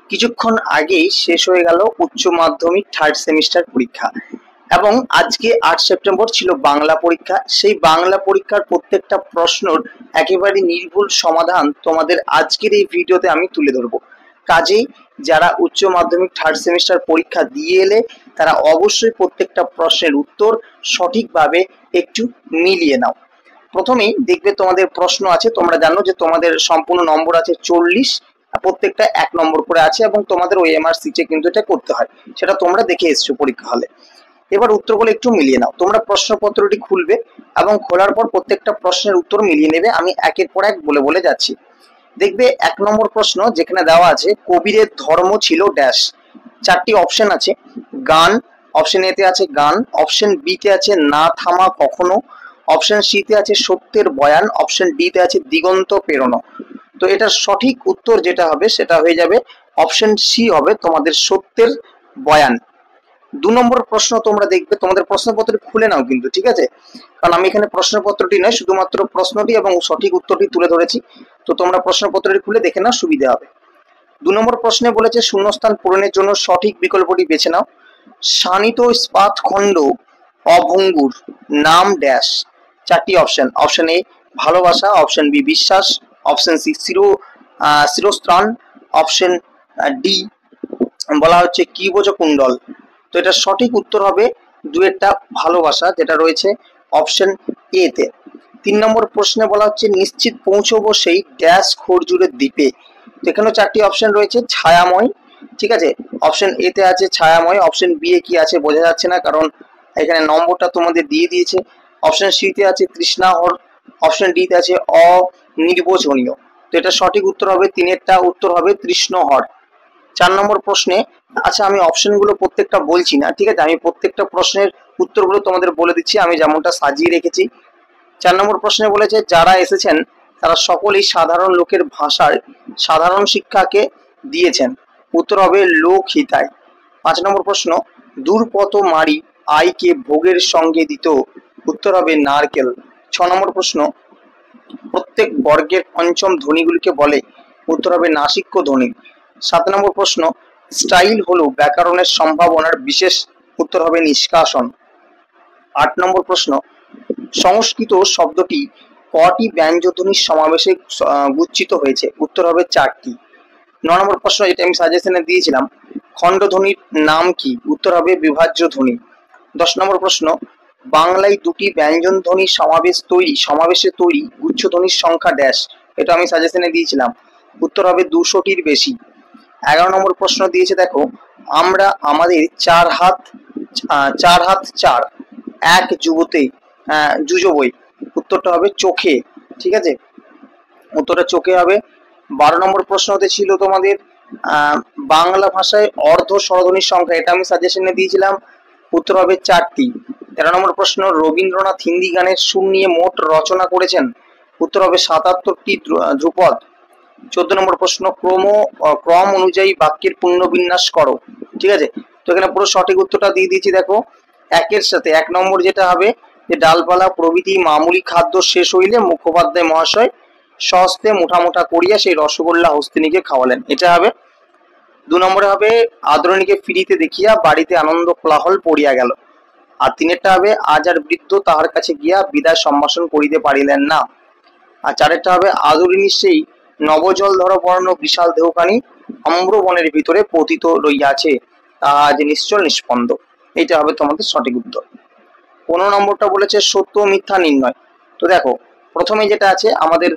কিছুক্ষণ আগেই শেষ হয়ে গেল উচ্চ মাধ্যমিক থার্ড সেমিস্টার পরীক্ষা এবং আজকে 8 সেপ্টেম্বর ছিল বাংলা পরীক্ষা। সেই বাংলা পরীক্ষার প্রত্যেকটা প্রশ্নের একেবারে নির্ভুল সমাধান তোমাদের আজকের এই ভিডিওতে আমি তুলে ধরবো। কাজেই যারা উচ্চ মাধ্যমিক থার্ড সেমিস্টার পরীক্ষা দিয়ে এলে তারা অবশ্যই প্রত্যেকটা প্রশ্নের উত্তর সঠিকভাবে একটু মিলিয়ে নাও। প্রথমেই দেখবে তোমাদের প্রশ্ন আছে, তোমরা জানো যে তোমাদের সম্পূর্ণ নম্বর আছে 40, প্রত্যেকটা 1 নম্বর করে আছে এবং তোমাদের ওএমআর সিটে কিন্তু এটা করতে হয়, সেটা তোমরা দেখে এসছো পরীক্ষা হলে। এবার উত্তরগুলো একটু মিলিয়ে নাও। তোমরা প্রশ্নপত্রটি খুলবে এবং খোলার পর প্রত্যেকটা প্রশ্নের উত্তর মিলিয়ে নেবে। আমি একের পর এক বলে বলে যাচ্ছি। দেখবে 1 নম্বর প্রশ্ন যেখানে দেওয়া আছে কবিরের ধর্ম ছিল ড্যাশ। 4টি অপশন আছে। গান, অপশন এ তে আছে গান, অপশন বি তে আছে না থামা কখনো, অপশন সি তে আছে সত্যের বয়ান, অপশন ডি তে আছে দিগন্ত পেরোনো। তো এটার সঠিক উত্তর যেটা হবে সেটা হয়ে যাবে অপশন সি হবে তোমাদের সত্যের বয়ান। 2 নম্বর প্রশ্ন তোমরা দেখবে, তোমাদের প্রশ্নপত্রটি খুলে নাও কিন্তু, ঠিক আছে? কারণ আমি এখানে প্রশ্নপত্রটি নয়, শুধুমাত্র প্রশ্নটি এবং সঠিক উত্তরটি তুলে ধরেছি। তো তোমরা প্রশ্নপত্রটি খুলে দেখে নাও, সুবিধা হবে। 2 নম্বর প্রশ্নে বলেছে শূন্যস্থান পূরণের জন্য সঠিক বিকল্পটি বেছে নাও। শানিত ইস্পাত খণ্ড অভঙ্গুর নাম ড্যাশ। 4টি অপশন। অপশন এ ভালোবাসা, অপশন বি বিশ্বাস, অপশন সি শিরস্ত্রাণ, অপশন ডি বলা হচ্ছে কিবোজ কুণ্ডল। তো এটা সঠিক উত্তর হবে দুয়েরটা ভালোবাসা, যেটা রয়েছে অপশন এ তে। 3 নম্বর প্রশ্নে বলা হচ্ছে নিশ্চিত পৌঁছবো সেই ড্যাশ খরজুরের দ্বীপে। এখানেও 4টি অপশন রয়েছে। ছায়াময়, ঠিক আছে, অপশন এ তে আছে ছায়াময়, অপশন বি এ কি আছে বোঝা যাচ্ছে না কারণ এখানে নম্বরটা তোমাদের দিয়ে দিয়েছে, অপশন সি তে আছে তৃষ্ণাহর, অপশন ডি তে আছে অনির্বচনীয়। তো এটা সঠিক উত্তর হবে 3এরটা উত্তর হবে তৃষ্ণহর। 4 নম্বর প্রশ্নে, আচ্ছা আমি অপশনগুলো প্রত্যেকটা বলছি না, ঠিক আছে, আমি প্রত্যেকটা প্রশ্নের উত্তরগুলো তোমাদের বলে দিচ্ছি আমি যেমনটা সাজিয়ে রেখেছি। 4 নম্বর প্রশ্নে বলেছে যারা এসেছেন তারা সকলেই সাধারণ লোকের ভাষার সাধারণ শিক্ষাকে দিয়েছেন। উত্তর হবে লোকহিতায়। 5 নম্বর প্রশ্ন দূরপত মারি আইকে ভোগের সঙ্গে দিত। উত্তর হবে নারকেল। 6 নম্বর প্রশ্ন প্রত্যেক বর্গের পঞ্চম ধ্বনিগুলিকে বলে। উত্তর হবে নাসিক্য ধ্বনি। 7 নম্বর প্রশ্ন স্টাইল হলো ব্যাকরণের সম্ভাবনার বিশেষ। উত্তর হবে নিষ্কাশন। 8 নম্বর প্রশ্ন সংস্কৃত শব্দটি কটি ব্যঞ্জনধ্বনির সমাবেশে গুচ্ছিত হয়েছে। উত্তর হবে 4টি। 9 নম্বর প্রশ্ন যেটা আমি সাজেশনে দিয়েছিলাম খণ্ডধ্বনির নাম কি। উত্তর হবে বিভাজ্য ধ্বনি। 10 নম্বর প্রশ্ন বাংলায় 2টি ব্যঞ্জন ধ্বনির সমাবেশে তৈরি গুচ্ছধ্বনির সংখ্যা ড্যাশ। এটা আমি সাজেশনে দিয়েছিলাম। উত্তর হবে 200টির বেশি। 11 নম্বর প্রশ্ন দিয়েছে দেখো আমরা আমাদের চার হাত চার এক যুজবই। উত্তরটা হবে চোখে, ঠিক আছে, উত্তরটা চোখে হবে। 12 নম্বর প্রশ্নতে ছিল তোমাদের বাংলা ভাষায় অর্ধ স্বরধ্বনির সংখ্যা। এটা আমি সাজেশনে দিয়েছিলাম। উত্তর হবে 4টি। 13 নম্বর প্রশ্ন রবীন্দ্রনাথ হিন্দি গানের সুর নিয়ে মোট রচনা করেছেন। উত্তর হবে 77টি ধ্রুপদ। 14 নম্বর প্রশ্ন ক্রম অনুযায়ী বাক্যের পুনর্বিন্যাস করো, ঠিক আছে। তো এখানে পুরো সঠিক উত্তরটা দিয়ে দিয়েছি দেখো। 1 সাথে 1 নম্বর যেটা হবে যে ডালপালা প্রভৃতি মামুলি খাদ্য শেষ হইলে মুখোপাধ্যায় মহাশয় সহস্তে মুঠা মুঠা করিয়া সেই রসগোল্লা হস্তিনীকে খাওয়ালেন। এটা হবে। 2 নম্বরে হবে আদরণীকে ফিরিতে দেখিয়া বাড়িতে আনন্দ কোলাহল পড়িয়া গেল। আর 3এরটা হবে আজ আর বৃদ্ধ তাহার কাছে গিয়া বিদায় সম্ভাষণ করিতে পারিলেন না। আর 4এরটা হবে আদরিণী সেই নবজল ধর বর্ণ বিশাল দেহখানি অম্রবনের ভিতরে পতিত রইয়াছে তাহা আজ নিশ্চল নিষ্পন্দ। এইটা হবে তোমাদের সঠিক উত্তর। 15 নম্বরটা বলেছে সত্য মিথ্যা নির্ণয়। তো দেখো প্রথমে যেটা আছে আমাদের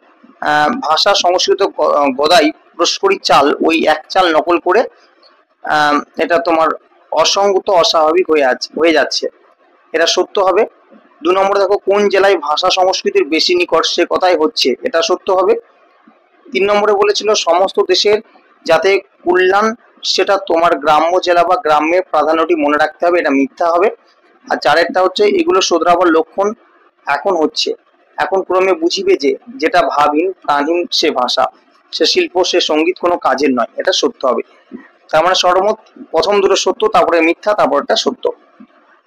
ভাষা সংস্কৃত গদাই প্রস্করি চাল, ওই এক চাল নকল করে এটা তোমার অসঙ্গত অস্বাভাবিক হয়ে যাচ্ছে, এটা সত্য হবে। 2 নম্বর দেখো কোন জেলায় ভাষা সংস্কৃতির বেশি নিকট সে কথাই হচ্ছে, এটা সত্য হবে। 3 নম্বরে বলেছিল সমস্ত দেশের যাতে কল্যাণ সেটা তোমার গ্রাম্য জেলা বা গ্রামের প্রাধান্যটি মনে রাখতে হবে, এটা মিথ্যা হবে। আর 4এরটা হচ্ছে এগুলো শোধরাবার লক্ষণ এখন হচ্ছে, এখন ক্রমে বুঝিবে যে যেটা ভাবহীন প্রাণহীন সে ভাষা, সে শিল্প, সে সঙ্গীত কোনো কাজের নয়, এটা সত্য হবে। তার মানে সর্বমোট প্রথম দুটো সত্য, তারপরে মিথ্যা, তারপরটা সত্য।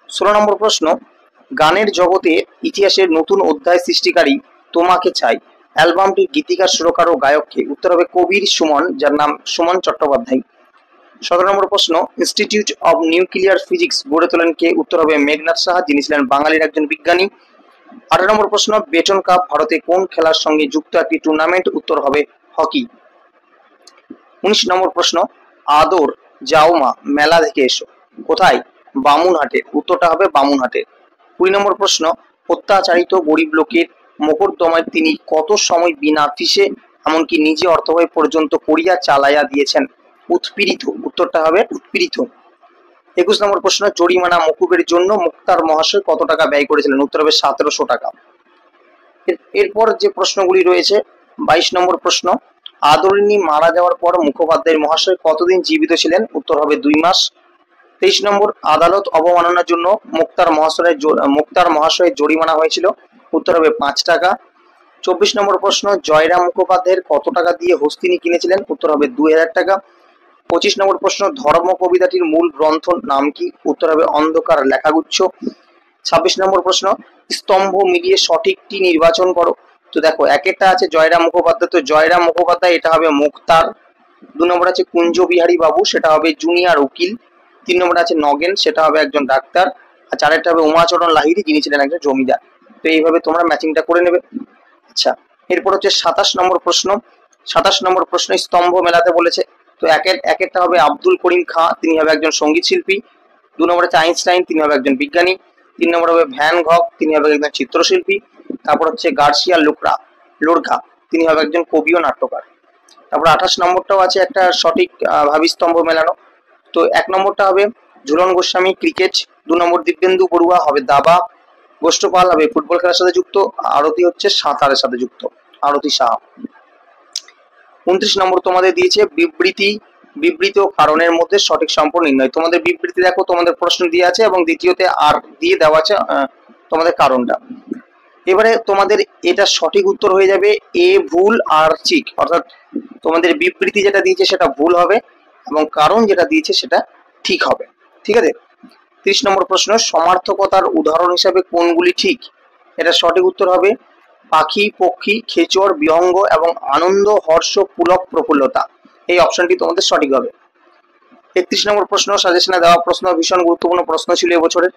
16 নম্বর প্রশ্ন গানের জগতে ইতিহাসের নতুন অধ্যায় সৃষ্টিকারী তোমাকে চাই অ্যালবামটির গীতিকার সুরকার ও গায়ককে। উত্তর হবে কবির সুমন, যার নাম সুমন চট্টোপাধ্যায়। 17 নম্বর প্রশ্ন, ইনস্টিটিউট অব নিউক্লিয়ার ফিজিক্স গড়ে তোলেন কে? উত্তর হবে মেঘনাথ সাহা, যিনি ছিলেন বাঙালির একজন বিজ্ঞানী। 18 নম্বর প্রশ্ন, বেটন কাপ ভারতে কোন খেলার সঙ্গে যুক্ত একটি টুর্নামেন্ট? উত্তর হবে হকি। 19 নম্বর প্রশ্ন, আদর যাও মা মেলা দেখে এসো কোথায়? বামুনহাটে। উত্তরটা হবে বামুনহাটে। 20 নম্বর প্রশ্ন, অত্যাচারিত গরিব লোকের মোকদ্দমায় তিনি কত সময় বিনা ফিসে এমনকি নিজে অর্থব্যয় পর্যন্ত করিয়া চালাইয়া দিয়েছেন? উৎপীড়িত। উত্তরটা হবে উৎপীড়িত। 21 নম্বর প্রশ্ন, জরিমানা মকুবের জন্য মুক্তার মহাশয় কত টাকা ব্যয় করেছিলেন? উত্তর হবে 1700 টাকা। এরপর যে প্রশ্নগুলি রয়েছে, 22 নম্বর প্রশ্ন, আদরিণী মারা যাওয়ার পর মুখোপাধ্যায় মহাশয় কতদিন জীবিত ছিলেন? উত্তর হবে 2 মাস। 23 নম্বর, আদালত অবমাননার জন্য মুক্তার মহাশয়ের জরিমানা হয়েছিল? উত্তর হবে 5 টাকা। 24 নম্বর প্রশ্ন, জয়রাম মুখোপাধ্যায়ের কত টাকা দিয়ে হস্তিনী কিনেছিলেন? উত্তর হবে 2000 টাকা। 25 নম্বর প্রশ্ন, ধর্ম কবিতাটির মূল গ্রন্থ নাম কি? উত্তর হবে অন্ধকার লেখাগুচ্ছ। 26 নম্বর প্রশ্ন, স্তম্ভ মিলিয়ে সঠিকটি নির্বাচন করো। তো দেখো, একটা আছে জয়রাম মুখোপাধ্যায়, তো জয়রাম মুখোপাধ্যায় এটা হবে মুক্তার। 2 নম্বর আছে কুঞ্জ বিহারী বাবু, সেটা হবে জুনিয়র উকিল। 3 নম্বর আছে নগেন, সেটা হবে একজন ডাক্তার। আর 4টা হবে উমাচরণ লাহিড়ী, যিনি ছিলেন একজন জমিদার। তো এইভাবে তোমরা ম্যাচিংটা করে নেবে। আচ্ছা, এরপর হচ্ছে 27 নম্বর প্রশ্ন। 27 নম্বর প্রশ্ন, স্তম্ভ মেলাতে বলেছে, তো একটা হবে আব্দুল করিম খাঁ, তিনি হবে একজন সঙ্গীত শিল্পী। 2 নম্বর আছে আইনস্টাইন, তিনি হবে একজন বিজ্ঞানী। 3 নম্বর হবে ভ্যান গঘ, তিনি হবে একজন চিত্রশিল্পী। তারপর হচ্ছে গার্সিয়া লোরকা, তিনি হবে একজন কবি ও নাট্যকার। তারপর 28 নম্বরটাও আছে একটা সঠিক ভাবী স্তম্ভ মেলানো। তো 1 নম্বরটা হবে ঝুলন গোস্বামী, ক্রিকেট। 2 নম্বর দিব্যেন্দু বড়ুয়া হবে দাবা। গোষ্ঠপাল হবে ফুটবল খেলার সাথে যুক্ত। আরতি হচ্ছে সাঁতারের সাথে যুক্ত, আরতি সাহা। 29 নম্বর তোমাদের দিয়েছে বিবৃত কারণের মধ্যে সঠিক সম্পর্ক নির্ণয়। তোমাদের বিবৃতি দেখো, তোমাদের প্রশ্ন দিয়ে আছে এবং দ্বিতীয়তে আর দিয়ে দেওয়া আছে তোমাদের কারণটা। এবারে তোমাদের এটা সঠিক উত্তর হয়ে যাবে এ ভুল আর ঠিক, অর্থাৎ তোমাদের বিবৃতি যেটা দিয়েছে সেটা ভুল হবে এবং কারণ যেটা দিয়েছে সেটা ঠিক হবে। ঠিক আছে। 30 নম্বর প্রশ্ন, সমার্থকতার উদাহরণ হিসাবে কোনগুলি ঠিক? এটা সঠিক উত্তর হবে পাখি, পক্ষী, খেচর, বিহঙ্গ এবং আনন্দ, হর্ষ, পুলক, প্রফুল্লতা। এই অপশনটি তোমাদের সঠিক হবে। 31 নম্বর প্রশ্ন, সাজেশনে দেওয়া প্রশ্ন ভীষণ গুরুত্বপূর্ণ প্রশ্ন ছিল এবছরের।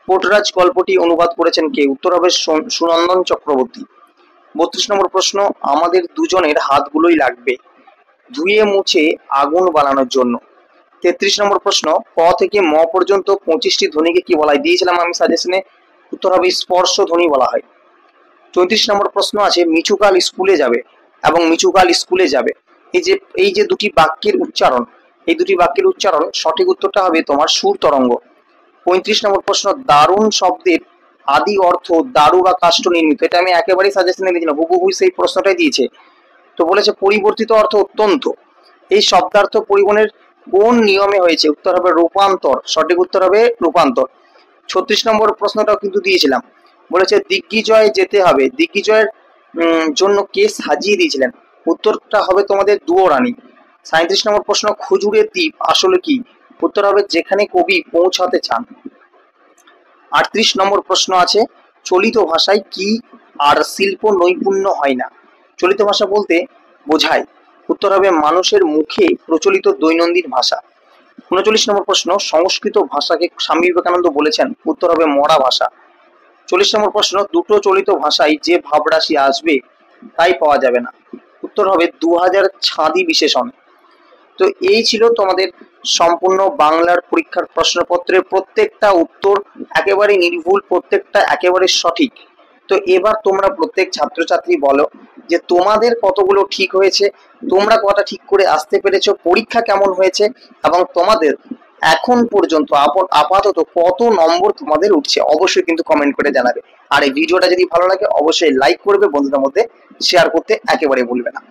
পোর্টরাজ গল্পটি অনুবাদ করেছেন কে? উত্তর হবে সুনন্দন চক্রবর্তী। 32 নম্বর প্রশ্ন, আমাদের দুজনের হাতগুলোই লাগবে ধুয়ে মুছে আগুন বানানোর জন্য। 33 নম্বর প্রশ্ন, ক থেকে ম পর্যন্ত 25টি ধ্বনিকে কি বলা হয়? দিয়েছিলাম আমি সাজেশনে, উত্তর হবে স্পর্শ ধ্বনি বলা হয়। 34 নম্বর প্রশ্ন আছে মিচুকাল স্কুলে যাবে এবং মিচুকাল স্কুলে যাবে, এই যে দুটি বাক্যের উচ্চারণ, এই দুটি বাক্যের উচ্চারণ সঠিক উত্তরটা হবে তোমার সুর তরঙ্গ। 35 নম্বর প্রশ্ন, দারুণ শব্দের আদি অর্থ দারু বা কাষ্ঠ নির্মিত। এটা আমি একেবারেই সাজেশনে দিয়েছিলাম, হুবহু সেই প্রশ্নটাই দিয়েছে। তো বলেছে পরিবর্তিত অর্থ অত্যন্ত, এই শব্দার্থ পরিবহনের কোন নিয়মে হয়েছে? উত্তর হবে রূপান্তর, সঠিক উত্তর হবে রূপান্তর। 36 নম্বর প্রশ্নটাও কিন্তু দিয়েছিলাম, বলেছে দিগ্বিজয় যেতে হবে, দিগ্বিজয়ের জন্য কে সাজিয়ে দিয়েছিলেন? উত্তরটা হবে তোমাদের দুয়োরানী। 37 নম্বর প্রশ্ন, খুজুরের দ্বীপ আসলে কি? উত্তর হবে যেখানে কবি পৌঁছাতে চান। 38 নম্বর প্রশ্ন আছে চলিত ভাষায় কি আর শিল্প নৈপুণ্য হয় না? চলিত ভাষা বলতে বোঝায়, উত্তর হবে মানুষের মুখে প্রচলিত দৈনন্দিন ভাষা। 39 নম্বর প্রশ্ন, সংস্কৃত ভাষাকে স্বামী বিবেকানন্দ বলেছেন, উত্তর হবে মরা ভাষা। 40 নম্বর প্রশ্ন, দুটো চলিত ভাষায় যে ভাবরাশি আসবে তাই পাওয়া যাবে না, উত্তর হবে 2000 ছাঁদি বিশেষণ। তো এই ছিল তোমাদের সম্পূর্ণ বাংলার পরীক্ষার প্রশ্নপত্রের প্রত্যেকটা উত্তর একেবারে নির্ভুল, প্রত্যেকটা একেবারে সঠিক। তো এবার তোমরা প্রত্যেক ছাত্রছাত্রী বলো যে তোমাদের কতগুলো ঠিক হয়েছে, তোমরা কটা ঠিক করে আসতে পেরেছো, পরীক্ষা কেমন হয়েছে এবং তোমাদের এখন পর্যন্ত আপাতত কত নম্বর তোমাদের উঠছে, অবশ্যই কিন্তু কমেন্ট করে জানাবে। আর এই ভিডিওটা যদি ভালো লাগে অবশ্যই লাইক করবে, বন্ধুদের মধ্যে শেয়ার করতে একেবারে ভুলবে না।